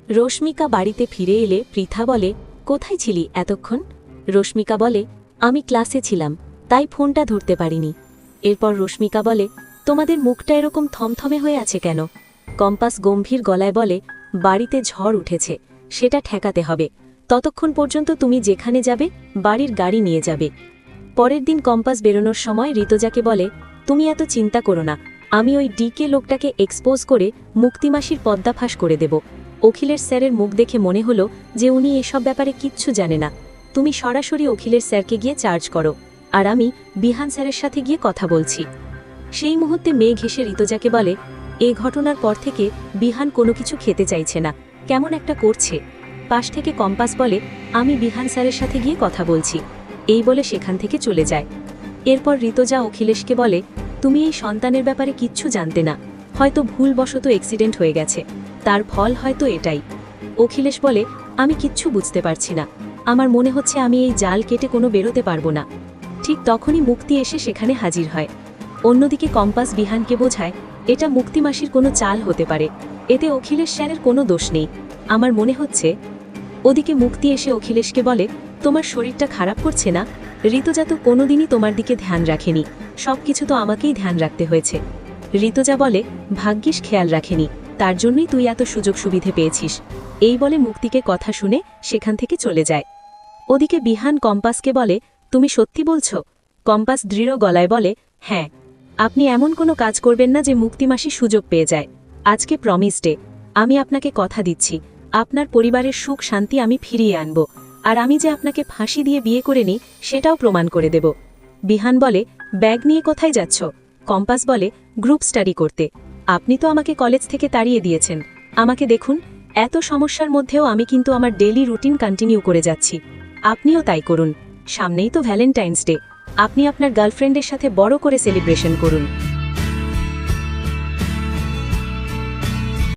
রশ্মিকা বাড়িতে ফিরে এলে পৃথা বলে, কোথায় ছিলি এতক্ষণ? রশ্মিকা বলে, আমি ক্লাসে ছিলাম, তাই ফোনটা ধরতে পারিনি। এরপর রশ্মিকা বলে, তোমাদের মুখটা এরকম থমথমে হয়ে আছে কেন? কম্পাস গম্ভীর গলায় বলে, বাড়িতে ঝড় উঠেছে, সেটা ঠেকাতে হবে। ততক্ষণ পর্যন্ত তুমি যেখানে যাবে বাড়ির গাড়ি নিয়ে যাবে। পরের দিন কম্পাস বেরোনোর সময় ঋতজাকে বলে, তুমি এত চিন্তা করো না, আমি ওই ডিকে লোকটাকে এক্সপোজ করে মুক্তিমাসির পদ্মাফাঁস করে দেব। অখিলের স্যারের মুখ দেখে মনে হলো যে উনি এসব ব্যাপারে কিচ্ছু জানে না। তুমি সরাসরি অখিলের স্যারকে গিয়ে চার্জ করো, আর আমি বিহান স্যারের সাথে গিয়ে কথা বলছি। সেই মুহূর্তে মেঘ হেসে ঋতজাকে বলে, এ ঘটনার পর থেকে বিহান কোনো কিছু খেতে চাইছে না, কেমন একটা করছে। পাশ থেকে কম্পাস বলে, আমি বিহান স্যারের সাথে গিয়ে কথা বলছি। এই বলে সেখান থেকে চলে যায়। এরপর ঋতজা অখিলেশকে বলে, তুমি এই সন্তানের ব্যাপারে কিচ্ছু জানতে না, হয়তো ভুলবশত অ্যাক্সিডেন্ট হয়ে গেছে, তার ফল হয়তো এটাই। অখিলেশ বলে, আমি কিচ্ছু বুঝতে পারছি না, আমার মনে হচ্ছে আমি এই জাল কেটে কোনো বেরোতে পারবো না। ঠিক তখনই মুক্তি এসে সেখানে হাজির হয়। অন্যদিকে কম্পাস বিহানকে বোঝায়, এটা মুক্তিমাসির কোনো চাল হতে পারে, এতে অখিলেশ স্যারের কোনো দোষ নেই, আমার মনে হচ্ছে। ওদিকে মুক্তি এসে অখিলেশকে বলে, তোমার শরীরটা খারাপ করছে না? ঋতজা তো কোনোদিনই তোমার দিকে ধ্যান রাখেনি, সবকিছু তো আমাকেই ধ্যান রাখতে হয়েছে। ঋতজা বলে, ভাগ্যিস খেয়াল রাখেনি, তার জন্যই তুই এত সুযোগ সুবিধে পেয়েছিস। এই বলে মুক্তিকে কথা শুনে সেখান থেকে চলে যায়। ওদিকে বিহান কম্পাসকে বলে, তুমি সত্যি বলছো? কম্পাস দৃঢ় গলায় বলে, হ্যাঁ। আপনি এমন কোনো কাজ করবেন না যে মুক্তিমাসি সুযোগ পেয়ে যায়। আজকে প্রমিস ডে, আমি আপনাকে কথা দিচ্ছি, আপনার পরিবারের সুখ শান্তি আমি ফিরিয়ে আনব, আর আমি যে আপনাকে ফাঁসি দিয়ে বিয়ে করে নিই সেটাও প্রমাণ করে দেব। বিহান বলে, ব্যাগ নিয়ে কোথায় যাচ্ছ? কম্পাস বলে, গ্রুপ স্টাডি করতে। আপনি তো আমাকে কলেজ থেকে তাড়িয়ে দিয়েছেন, আমাকে দেখুন, এত সমস্যার মধ্যেও আমি কিন্তু আমার ডেইলি রুটিন কন্টিনিউ করে যাচ্ছি। আপনিও তাই করুন। সামনেই তো ভ্যালেন্টাইন্স ডে, আপনি আপনার গার্লফ্রেন্ডের সাথে বড় করে সেলিব্রেশন করুন।